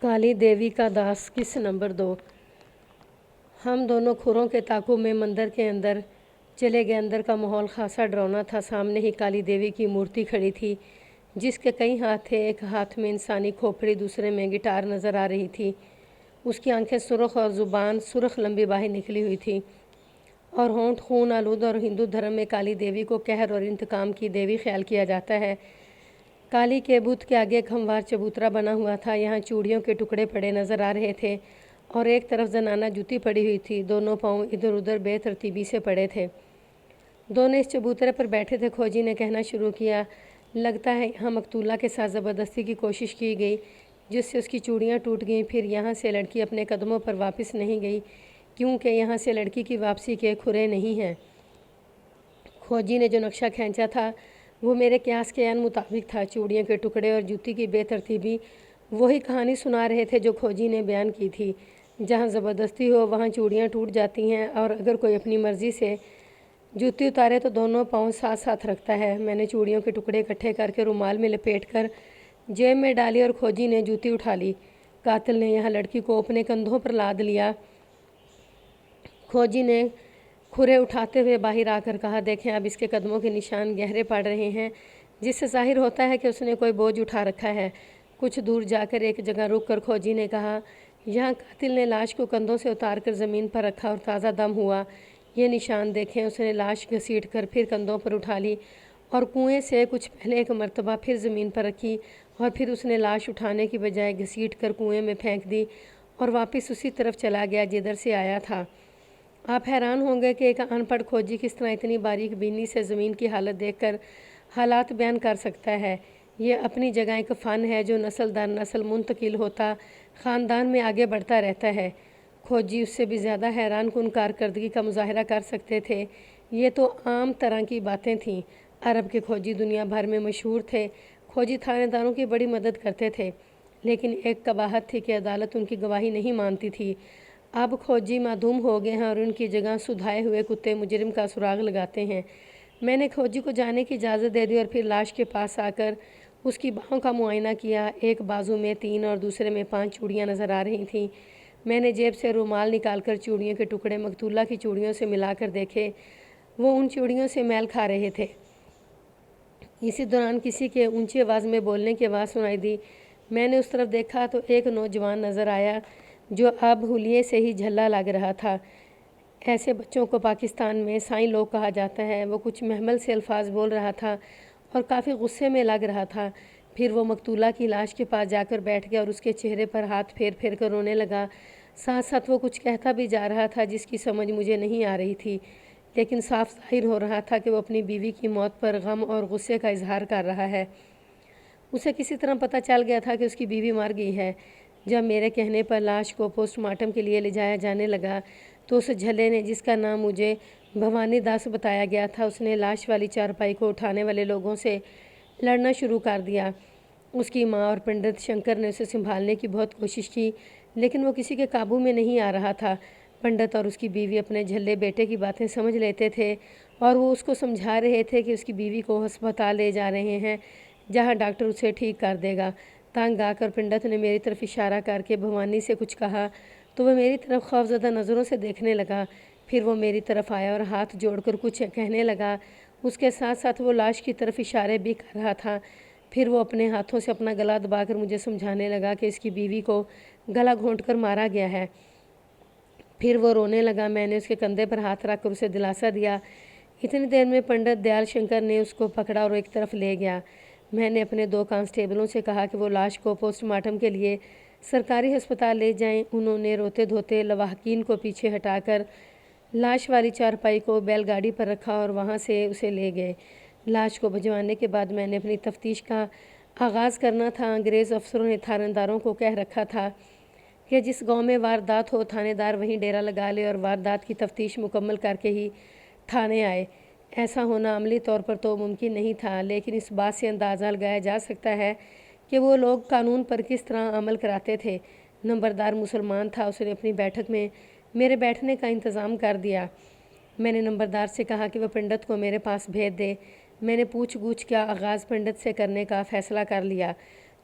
काली देवी का दास किस नंबर 2। हम दोनों खुरों के ताक़ुब में मंदिर के अंदर चले गए। अंदर का माहौल खासा डरावना था। सामने ही काली देवी की मूर्ति खड़ी थी जिसके कई हाथ थे। एक हाथ में इंसानी खोपड़ी, दूसरे में गिटार नज़र आ रही थी। उसकी आंखें सुर्ख और ज़ुबान सुर्ख लंबी बाहें निकली हुई थी और होंठ खून आलूद। और हिंदू धर्म में काली देवी को कहर और इंतकाम की देवी ख्याल किया जाता है। काली के बुत के आगे एक खंवार चबूतरा बना हुआ था। यहाँ चूड़ियों के टुकड़े पड़े नज़र आ रहे थे और एक तरफ जनाना जूती पड़ी हुई थी। दोनों पाँव इधर उधर बेतरतीबी से पड़े थे। दोनों इस चबूतरे पर बैठे थे। खोजी ने कहना शुरू किया, लगता है यहाँ मकतूला के साथ ज़बरदस्ती की कोशिश की गई जिससे उसकी चूड़ियाँ टूट गईं। फिर यहाँ से लड़की अपने कदमों पर वापस नहीं गई क्योंकि यहाँ से लड़की की वापसी के खुरे नहीं हैं। खोजी ने जो नक्शा खींचा था वो मेरे क्यास के अन मुताबिक था। चूड़ियों के टुकड़े और जूती की बेतरतीबी वही कहानी सुना रहे थे जो खोजी ने बयान की थी। जहाँ ज़बरदस्ती हो वहाँ चूड़ियाँ टूट जाती हैं और अगर कोई अपनी मर्ज़ी से जूती उतारे तो दोनों पाँव साथ साथ रखता है। मैंने चूड़ियों के टुकड़े इकट्ठे करके रुमाल में लपेट कर जेब में डाली और खोजी ने जूती उठा ली। कातिल ने यहाँ लड़की को अपने कंधों पर लाद लिया। खोजी ने खुरे उठाते हुए बाहर आकर कहा, देखें अब इसके कदमों के निशान गहरे पड़ रहे हैं जिससे जाहिर होता है कि उसने कोई बोझ उठा रखा है। कुछ दूर जाकर एक जगह रुक कर खोजी ने कहा, यहाँ कातिल ने लाश को कंधों से उतार कर ज़मीन पर रखा और ताज़ा दम हुआ। ये निशान देखें। उसने लाश घसीट कर फिर कंधों पर उठा ली और कुएं से कुछ पहले एक मर्तबा फिर ज़मीन पर रखी और फिर उसने लाश उठाने की बजाय घसीट कर कुएं में फेंक दी और वापस उसी तरफ चला गया जिधर से आया था। आप हैरान होंगे कि एक अनपढ़ खोजी किस तरह इतनी बारीक बीनी से ज़मीन की हालत देखकर हालात बयान कर सकता है। ये अपनी जगह एक फ़न है जो नस्ल दर नस्ल मुंतकिल होता ख़ानदान में आगे बढ़ता रहता है। खोजी उससे भी ज़्यादा हैरान कुन कारकर्दगी का मुजाहरा कर सकते थे। ये तो आम तरह की बातें थीं। अरब के खोजी दुनिया भर में मशहूर थे। खोजी थानेदारों की बड़ी मदद करते थे, लेकिन एक कबाहत थी कि अदालत उनकी गवाही नहीं मानती थी। अब खोजी मादूम हो गए हैं और उनकी जगह सुधाए हुए कुत्ते मुजरिम का सुराग लगाते हैं। मैंने खोजी को जाने की इजाज़त दे दी और फिर लाश के पास आकर उसकी बाहों का मुआयना किया। एक बाजू में 3 और दूसरे में 5 चूड़ियाँ नज़र आ रही थीं। मैंने जेब से रुमाल निकालकर चूड़ियों के टुकड़े मकतूला की चूड़ियों से मिलाकर देखे। वो उन चूड़ियों से मैल खा रहे थे। इसी दौरान किसी के ऊंची आवाज़ में बोलने की आवाज़ सुनाई दी। मैंने उस तरफ देखा तो एक नौजवान नज़र आया जो अब हुलिये से ही झल्ला लग रहा था। ऐसे बच्चों को पाकिस्तान में साईं लोग कहा जाता है। वो कुछ महमल से अल्फाज बोल रहा था और काफ़ी गुस्से में लग रहा था। फिर वो मकतूला की लाश के पास जाकर बैठ गया और उसके चेहरे पर हाथ फेर फेर कर रोने लगा। साथ साथ वो कुछ कहता भी जा रहा था जिसकी समझ मुझे नहीं आ रही थी, लेकिन साफ जाहिर हो रहा था कि वो अपनी बीवी की मौत पर गम और गुस्से का इजहार कर रहा है। उसे किसी तरह पता चल गया था कि उसकी बीवी मर गई है। जब मेरे कहने पर लाश को पोस्टमार्टम के लिए ले जाया जाने लगा तो उस झल्ले ने, जिसका नाम मुझे भवानी दास बताया गया था, उसने लाश वाली चारपाई को उठाने वाले लोगों से लड़ना शुरू कर दिया। उसकी माँ और पंडित शंकर ने उसे संभालने की बहुत कोशिश की, लेकिन वो किसी के काबू में नहीं आ रहा था। पंडित और उसकी बीवी अपने झल्ले बेटे की बातें समझ लेते थे और वो उसको समझा रहे थे कि उसकी बीवी को अस्पताल ले जा रहे हैं जहाँ डॉक्टर उसे ठीक कर देगा। तंग आकर पंडित ने मेरी तरफ इशारा करके भवानी से कुछ कहा तो वह मेरी तरफ खौफज़दा नज़रों से देखने लगा। फिर वो मेरी तरफ आया और हाथ जोड़कर कुछ कहने लगा। उसके साथ साथ वो लाश की तरफ इशारे भी कर रहा था। फिर वो अपने हाथों से अपना गला दबाकर मुझे समझाने लगा कि इसकी बीवी को गला घोंटकर मारा गया है। फिर वो रोने लगा। मैंने उसके कंधे पर हाथ रखकर उसे दिलासा दिया। इतनी देर में पंडित दयाल शंकर ने उसको पकड़ा और एक तरफ ले गया। मैंने अपने 2 कांस्टेबलों से कहा कि वो लाश को पोस्टमार्टम के लिए सरकारी अस्पताल ले जाएं। उन्होंने रोते धोते लवाहकीन को पीछे हटाकर लाश वाली चारपाई को बैलगाड़ी पर रखा और वहाँ से उसे ले गए। लाश को भिजवाने के बाद मैंने अपनी तफ्तीश का आगाज़ करना था। अंग्रेज़ अफसरों ने थानेदारों को कह रखा था कि जिस गांव में वारदात हो थानेदार वहीं डेरा लगा ले और वारदात की तफ्तीश मुकम्मल करके ही थाने आए। ऐसा होना अमली तौर पर तो मुमकिन नहीं था, लेकिन इस बात से अंदाज़ा लगाया जा सकता है कि वो लोग कानून पर किस तरह अमल कराते थे। नंबरदार मुसलमान था। उसने अपनी बैठक में मेरे बैठने का इंतज़ाम कर दिया। मैंने नंबरदार से कहा कि वह पंडित को मेरे पास भेज दे। मैंने पूछ गूछ का आगाज़ पंडित से करने का फ़ैसला कर लिया।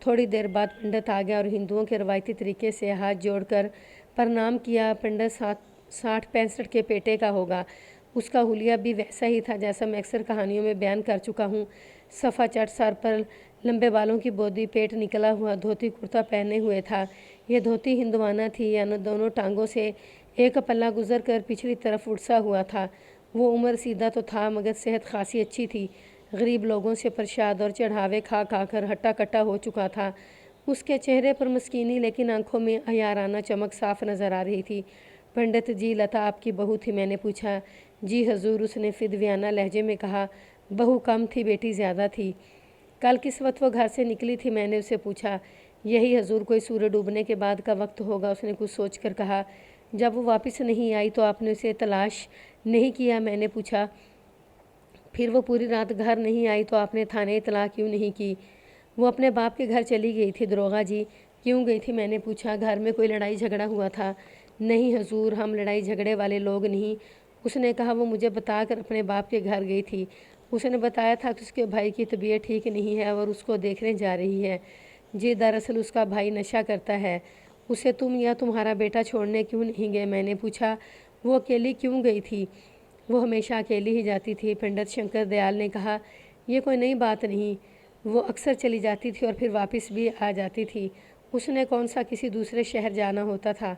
थोड़ी देर बाद पंडित आ गया और हिंदुओं के रवायती तरीके से हाथ जोड़कर प्रणाम किया। पंडित 60-65 के पेटे का होगा। उसका हुलिया भी वैसा ही था जैसा मैं अक्सर कहानियों में बयान कर चुका हूँ। सफ़ा चट, सर पर लंबे बालों की बोदी, पेट निकला हुआ, धोती कुर्ता पहने हुए था। यह धोती हिंदवाना थी, यानी दोनों टांगों से एक पल्ला गुजर कर पिछली तरफ उड़सा हुआ था। वो उम्र सीधा तो था मगर सेहत खासी अच्छी थी। गरीब लोगों से प्रसाद और चढ़ावे खा खा कर हट्टा कट्टा हो चुका था। उसके चेहरे पर मस्कीनी लेकिन आंखों में अयाराना चमक साफ नज़र आ रही थी। पंडित जी, लता आपकी बहू थी? मैंने पूछा। जी हजूर, उसने फिदवियाना लहजे में कहा। बहू कम थी, बेटी ज़्यादा थी। कल किस वक्त वो घर से निकली थी? मैंने उससे पूछा। यही हजूर, कोई सूरज डूबने के बाद का वक्त होगा, उसने कुछ सोच कर कहा। जब वो वापस नहीं आई तो आपने उसे तलाश नहीं किया? मैंने पूछा। फिर वो पूरी रात घर नहीं आई तो आपने थाने इतला क्यों नहीं की? वो अपने बाप के घर चली गई थी दरोगा जी। क्यों गई थी? मैंने पूछा। घर में कोई लड़ाई झगड़ा हुआ था? नहीं हजूर, हम लड़ाई झगड़े वाले लोग नहीं, उसने कहा। वो मुझे बताकर अपने बाप के घर गई थी। उसने बताया था कि उसके भाई की तबीयत ठीक नहीं है और उसको देखने जा रही है। जी, दरअसल उसका भाई नशा करता है। उसे तुम या तुम्हारा बेटा छोड़ने क्यों नहीं गए? मैंने पूछा। वो अकेली क्यों गई थी? वो हमेशा अकेली ही जाती थी, पंडित शंकर दयाल ने कहा। यह कोई नई बात नहीं, वो अक्सर चली जाती थी और फिर वापस भी आ जाती थी। उसने कौन सा किसी दूसरे शहर जाना होता था?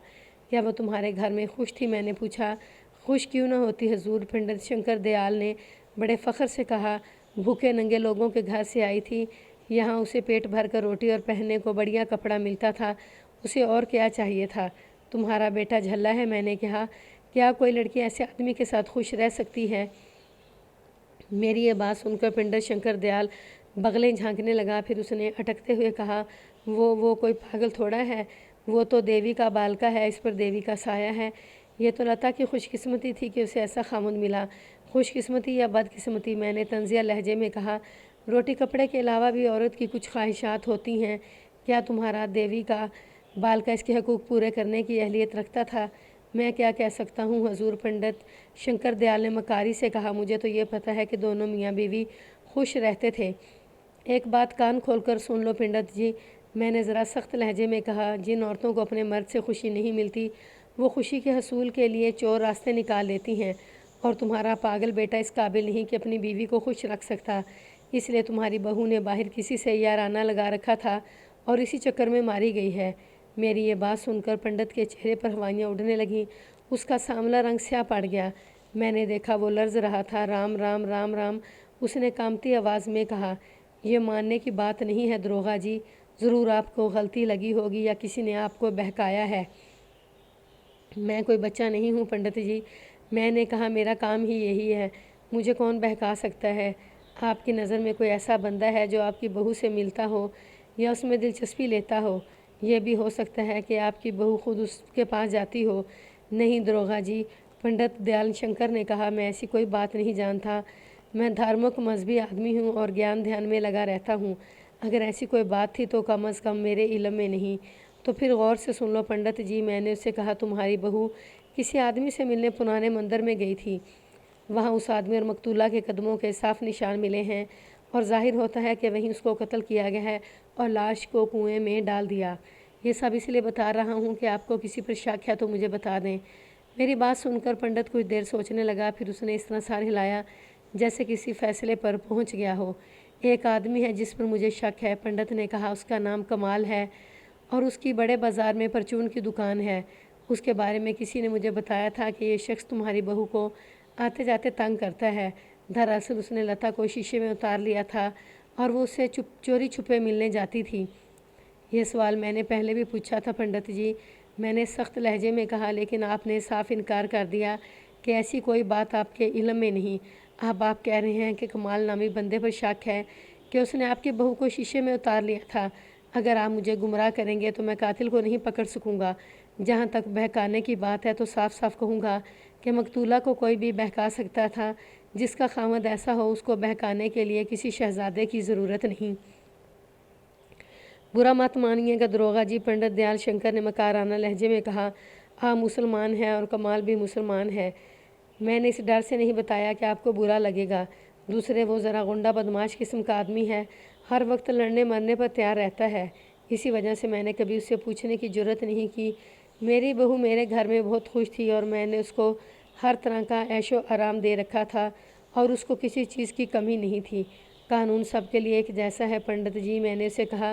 क्या वो तुम्हारे घर में खुश थी? मैंने पूछा। खुश क्यों न होती हजूर, पंडित शंकर दयाल ने बड़े फ़ख्र से कहा। भूखे नंगे लोगों के घर से आई थी। यहाँ उसे पेट भर कर रोटी और पहनने को बढ़िया कपड़ा मिलता था। उसे और क्या चाहिए था? तुम्हारा बेटा झल्ला है? मैंने कहा। क्या कोई लड़की ऐसे आदमी के साथ खुश रह सकती है? मेरी ये बात सुनकर पंडित शंकर दयाल बगलें झांकने लगा। फिर उसने अटकते हुए कहा, वो कोई पागल थोड़ा है। वो तो देवी का बालका है, इस पर देवी का साया है। ये तो लता की खुशकिस्मती थी कि उसे ऐसा खामुंद मिला। खुशकिस्मती या बदकिस्मती? मैंने तंजिया लहजे में कहा। रोटी कपड़े के अलावा भी औरत की कुछ ख्वाहिशात होती हैं। क्या तुम्हारा देवी का बालका इसके हकूक़ पूरे करने की अहलियत रखता था? मैं क्या कह सकता हूँ हजूर, पंडित शंकर दयाल ने मकारी से कहा। मुझे तो ये पता है कि दोनों मियाँ बीवी खुश रहते थे। एक बात कान खोलकर सुन लो पंडित जी, मैंने ज़रा सख्त लहजे में कहा। जिन औरतों को अपने मर्द से खुशी नहीं मिलती वो खुशी के हसूल के लिए चोर रास्ते निकाल लेती हैं। और तुम्हारा पागल बेटा इस काबिल नहीं कि अपनी बीवी को खुश रख सकता, इसलिए तुम्हारी बहू ने बाहर किसी से याराना लगा रखा था और इसी चक्कर में मारी गई है। मेरी ये बात सुनकर पंडित के चेहरे पर हवाइयाँ उड़ने लगीं। उसका सांवला रंग स्याह पड़ गया। मैंने देखा वो लर्ज रहा था। राम राम राम राम, उसने कांपती आवाज़ में कहा। यह मानने की बात नहीं है दरोगा जी, ज़रूर आपको गलती लगी होगी या किसी ने आपको बहकाया है। मैं कोई बच्चा नहीं हूँ पंडित जी, मैंने कहा। मेरा काम ही यही है, मुझे कौन बहका सकता है? आपकी नज़र में कोई ऐसा बंदा है जो आपकी बहू से मिलता हो या उसमें दिलचस्पी लेता हो? यह भी हो सकता है कि आपकी बहू खुद उसके पास जाती हो। नहीं दरोगा जी, पंडित दयाल शंकर ने कहा। मैं ऐसी कोई बात नहीं जानता। मैं धार्मिक मजहबी आदमी हूँ और ज्ञान ध्यान में लगा रहता हूँ। अगर ऐसी कोई बात थी तो कम अज़ कम मेरे इल्म में नहीं। तो फिर गौर से सुन लो पंडित जी, मैंने उससे कहा। तुम्हारी बहू किसी आदमी से मिलने पुराने मंदिर में गई थी। वहाँ उस आदमी और मकतूला के कदमों के साफ निशान मिले हैं और जाहिर होता है कि वहीं उसको कत्ल किया गया है और लाश को कुएं में डाल दिया। ये सब इसलिए बता रहा हूँ कि आपको किसी पर शक है तो मुझे बता दें। मेरी बात सुनकर पंडित कुछ देर सोचने लगा। फिर उसने इस तरह सार हिलाया जैसे किसी फैसले पर पहुँच गया हो। एक आदमी है जिस पर मुझे शक है, पंडित ने कहा। उसका नाम कमाल है और उसकी बड़े बाज़ार में परचून की दुकान है। उसके बारे में किसी ने मुझे बताया था कि ये शख्स तुम्हारी बहू को आते जाते तंग करता है। दरअसल उसने लता को शीशे में उतार लिया था और वो उससे चोरी छुपे मिलने जाती थी। ये सवाल मैंने पहले भी पूछा था पंडित जी, मैंने सख्त लहजे में कहा, लेकिन आपने साफ इनकार कर दिया कि ऐसी कोई बात आपके इल्म में नहीं। अब आप कह रहे हैं कि कमाल नामी बंदे पर शक है कि उसने आपकी बहू को शीशे में उतार लिया था। अगर आप मुझे गुमराह करेंगे तो मैं कातिल को नहीं पकड़ सकूंगा। जहाँ तक बहकाने की बात है तो साफ साफ कहूँगा कि मकतूला को कोई भी बहका सकता था। जिसका खामद ऐसा हो उसको बहकाने के लिए किसी शहजादे की ज़रूरत नहीं। बुरा मत मानिएगा दरोगा जी, पंडित दयाल शंकर ने मकाराना लहजे में कहा। आप मुसलमान हैं और कमाल भी मुसलमान है। मैंने इस डर से नहीं बताया कि आपको बुरा लगेगा। दूसरे, वो ज़रा गुंडा बदमाश किस्म का आदमी है। हर वक्त लड़ने मरने पर तैयार रहता है। इसी वजह से मैंने कभी उससे पूछने की ज़रूरत नहीं की। मेरी बहू मेरे घर में बहुत खुश थी और मैंने उसको हर तरह का ऐशो आराम दे रखा था और उसको किसी चीज़ की कमी नहीं थी। कानून सबके लिए एक जैसा है पंडित जी, मैंने उसे कहा।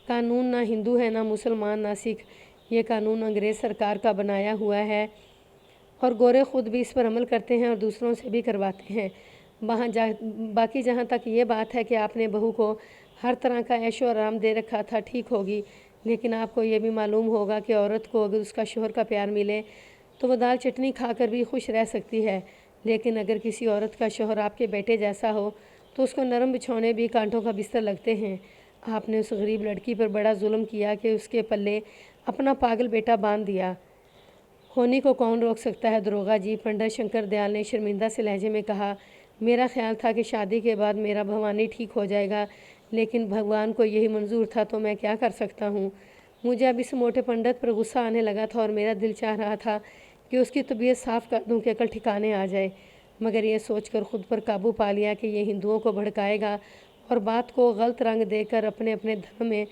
कानून ना हिंदू है, ना मुसलमान, ना सिख। ये कानून अंग्रेज़ सरकार का बनाया हुआ है और गोरे खुद भी इस पर अमल करते हैं और दूसरों से भी करवाते हैं। बाकी जहाँ तक ये बात है कि आपने बहू को हर तरह का ऐशो आराम दे रखा था, ठीक होगी, लेकिन आपको ये भी मालूम होगा कि औरत को अगर उसका शोहर का प्यार मिले तो वो दाल चटनी खाकर भी खुश रह सकती है, लेकिन अगर किसी औरत का शोहर आपके बेटे जैसा हो तो उसको नरम बिछौने भी कांटों का बिस्तर लगते हैं। आपने उस गरीब लड़की पर बड़ा जुल्म किया कि उसके पल्ले अपना पागल बेटा बांध दिया। होनी को कौन रोक सकता है दरोगा जी, पंडित शंकर दयाल ने शर्मिंदा से लहजे में कहा। मेरा ख्याल था कि शादी के बाद मेरा भवानी ठीक हो जाएगा, लेकिन भगवान को यही मंजूर था तो मैं क्या कर सकता हूँ। मुझे अब इस मोटे पंडित पर गुस्सा आने लगा था और मेरा दिल चाह रहा था कि उसकी तबीयत साफ़ कर दूँ कि अकल ठिकाने आ जाए, मगर ये सोचकर खुद पर काबू पा लिया कि ये हिंदुओं को भड़काएगा और बात को गलत रंग देकर अपने अपने धर्म में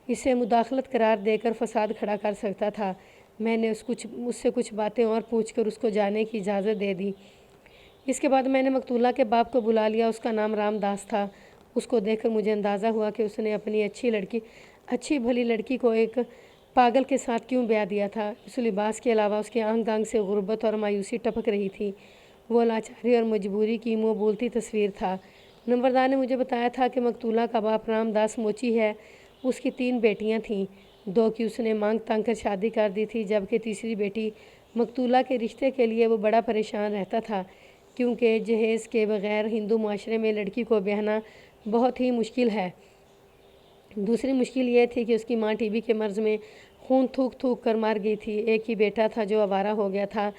इसे मुदाखलत करार देकर फसाद खड़ा कर सकता था। मैंने उससे कुछ बातें और पूछकर उसको जाने की इजाज़त दे दी। इसके बाद मैंने मकतूला के बाप को बुला लिया। उसका नाम रामदास था। उसको देखकर मुझे अंदाज़ा हुआ कि उसने अपनी अच्छी भली लड़की को एक पागल के साथ क्यों ब्याह दिया था। उस लिबास के अलावा उसके आंग आंग से गुर्बत और मायूसी टपक रही थी। वो लाचारी और मजबूरी की मुँह बोलती तस्वीर था। नंबरदार ने मुझे बताया था कि मकतूला का बाप रामदास मोची है। उसकी 3 बेटियां थीं, 2 की उसने मांग तांग कर शादी कर दी थी, जबकि तीसरी बेटी मकतूला के रिश्ते के लिए वो बड़ा परेशान रहता था, क्योंकि जहेज़ के बगैर हिंदू माशरे में लड़की को ब्याहना बहुत ही मुश्किल है। दूसरी मुश्किल ये थी कि उसकी माँ टीबी के मर्ज़ में खून थूक थूक कर मर गई थी। एक ही बेटा था जो आवारा हो गया था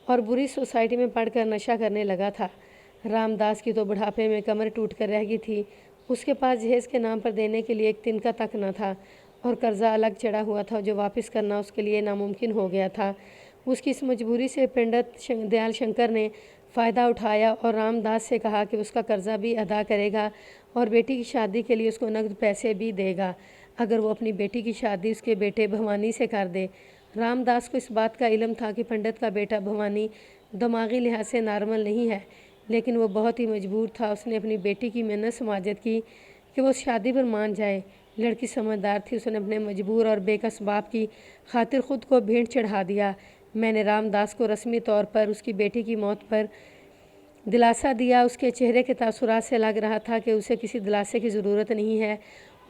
और बुरी सोसाइटी में पढ़कर नशा करने लगा था। रामदास की तो बुढ़ापे में कमर टूट कर रह गई थी। उसके पास जहेज़ के नाम पर देने के लिए एक तिनका तक न था और कर्जा अलग चढ़ा हुआ था जो वापस करना उसके लिए नामुमकिन हो गया था। उसकी इस मजबूरी से पंडित दयाल शंकर ने फ़ायदा उठाया और रामदास से कहा कि उसका कर्जा भी अदा करेगा और बेटी की शादी के लिए उसको नकद पैसे भी देगा अगर वो अपनी बेटी की शादी उसके बेटे भवानी से कर दे। रामदास को इस बात का इल्म था कि पंडित का बेटा भवानी दिमागी लिहाज से नॉर्मल नहीं है, लेकिन वो बहुत ही मजबूर था। उसने अपनी बेटी की मिन्नत समाजत की कि वो शादी पर मान जाए। लड़की समझदार थी। उसने अपने मजबूर और बेकस बाप की खातिर ख़ुद को भेंट चढ़ा दिया। मैंने रामदास को रस्मी तौर पर उसकी बेटी की मौत पर दिलासा दिया। उसके चेहरे के तासुरात से लग रहा था कि उसे किसी दिलासे की ज़रूरत नहीं है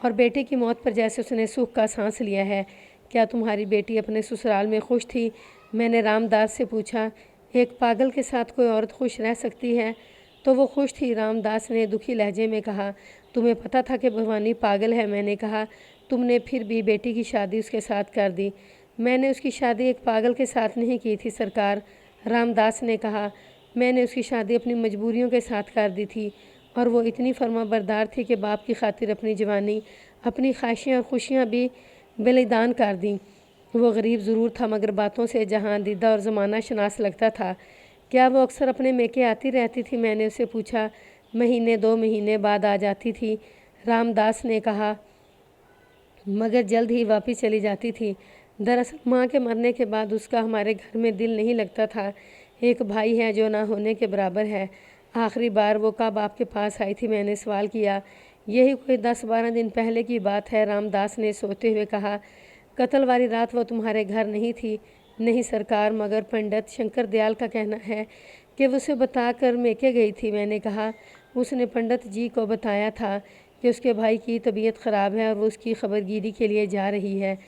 और बेटी की मौत पर जैसे उसने सुख का सांस लिया है। क्या तुम्हारी बेटी अपने ससुराल में खुश थी? मैंने रामदास से पूछा। एक पागल के साथ कोई औरत खुश रह सकती है? तो वो खुश थी, रामदास ने दुखी लहजे में कहा। तुम्हें पता था कि भवानी पागल है? मैंने कहा। तुमने फिर भी बेटी की शादी उसके साथ कर दी। मैंने उसकी शादी एक पागल के साथ नहीं की थी सरकार, रामदास ने कहा। मैंने उसकी शादी अपनी मजबूरियों के साथ कर दी थी और वो इतनी फर्माबरदार थी कि बाप की खातिर अपनी जवानी, अपनी ख्वाहिशें और खुशियाँ भी बलिदान कर दी। वो गरीब ज़रूर था मगर बातों से जहां दीदा और ज़माना शनास लगता था। क्या वो अक्सर अपने मेके आती रहती थी? मैंने उससे पूछा। महीने 2 महीने बाद आ जाती थी, रामदास ने कहा, मगर जल्द ही वापस चली जाती थी। दरअसल माँ के मरने के बाद उसका हमारे घर में दिल नहीं लगता था। एक भाई है जो ना होने के बराबर है। आखिरी बार वो कब आपके पास आई थी? मैंने सवाल किया। यही कोई 10-12 दिन पहले की बात है, रामदास ने सोते हुए कहा। कत्ल वाली रात वो तुम्हारे घर नहीं थी? नहीं सरकार, मगर पंडित शंकर दयाल का कहना है कि वो उसे बताकर मेके गई थी। मैंने कहा। उसने पंडित जी को बताया था कि उसके भाई की तबीयत ख़राब है और वो उसकी खबरगिरी के लिए जा रही है।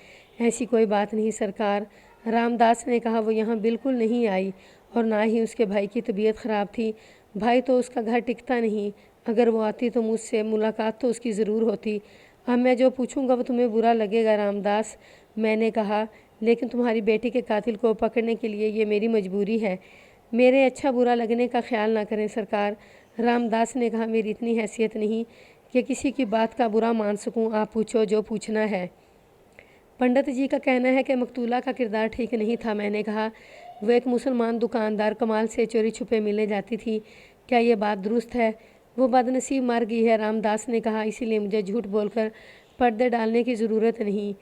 ऐसी कोई बात नहीं सरकार, रामदास ने कहा। वो यहाँ बिल्कुल नहीं आई और ना ही उसके भाई की तबीयत ख़राब थी। भाई तो उसका घर टिकता नहीं। अगर वो आती तो मुझसे मुलाकात तो उसकी ज़रूर होती। अब मैं जो पूछूंगा वो तुम्हें बुरा लगेगा रामदास, मैंने कहा, लेकिन तुम्हारी बेटी के कातिल को पकड़ने के लिए ये मेरी मजबूरी है। मेरे अच्छा बुरा लगने का ख्याल ना करें सरकार, रामदास ने कहा। मेरी इतनी हैसियत नहीं कि किसी की बात का बुरा मान सकूं। आप पूछो जो पूछना है। पंडित जी का कहना है कि मकतूला का किरदार ठीक नहीं था। मैंने कहा। वह एक मुसलमान दुकानदार कमाल से चोरी छुपे मिलने जाती थी। क्या ये बात दुरुस्त है? وہ بدنसीब मर गई है, रामदास ने कहा, इसीलिए मुझे झूठ बोलकर पर्दे डालने की ज़रूरत नहीं।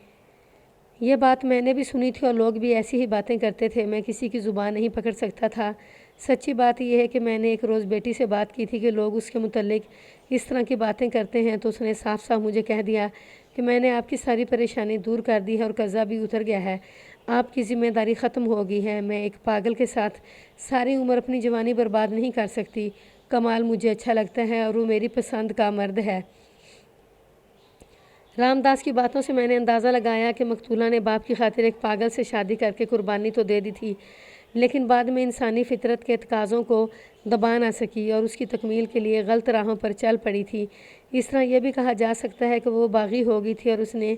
ये बात मैंने भी सुनी थी और लोग भी ऐसी ही बातें करते थे। मैं किसी की ज़ुबान नहीं पकड़ सकता था। सच्ची बात यह है कि मैंने एक रोज़ बेटी से बात की थी कि लोग उसके मुतल्लिक इस तरह की बातें करते हैं, तो उसने साफ साफ मुझे कह दिया कि मैंने आपकी सारी परेशानी दूर कर दी है और कर्ज़ा भी उतर गया है, आपकी ज़िम्मेदारी ख़त्म हो गई है। मैं एक पागल के साथ सारी उम्र अपनी जवानी बर्बाद नहीं कर सकती। कमाल मुझे अच्छा लगता है और वो मेरी पसंद का मर्द है। रामदास की बातों से मैंने अंदाज़ा लगाया कि मकतूला ने बाप की खातिर एक पागल से शादी करके कुर्बानी तो दे दी थी, लेकिन बाद में इंसानी फितरत के तकाज़ों को दबा ना सकी और उसकी तकमील के लिए गलत राहों पर चल पड़ी थी। इस तरह यह भी कहा जा सकता है कि वो बागी हो गई थी और उसने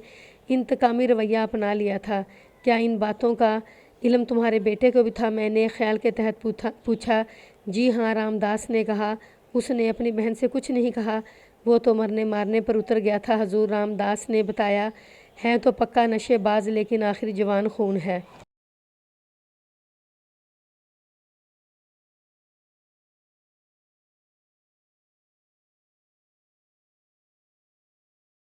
इंतकामी रवैया अपना लिया था। क्या इन बातों का इल्म तुम्हारे बेटे को भी था? मैंने ख्याल के तहत पूछा। जी हाँ, रामदास ने कहा। उसने अपनी बहन से कुछ नहीं कहा, वो तो मरने मारने पर उतर गया था हजूर। रामदास ने बताया, है तो पक्का नशेबाज, लेकिन आखिर जवान खून है।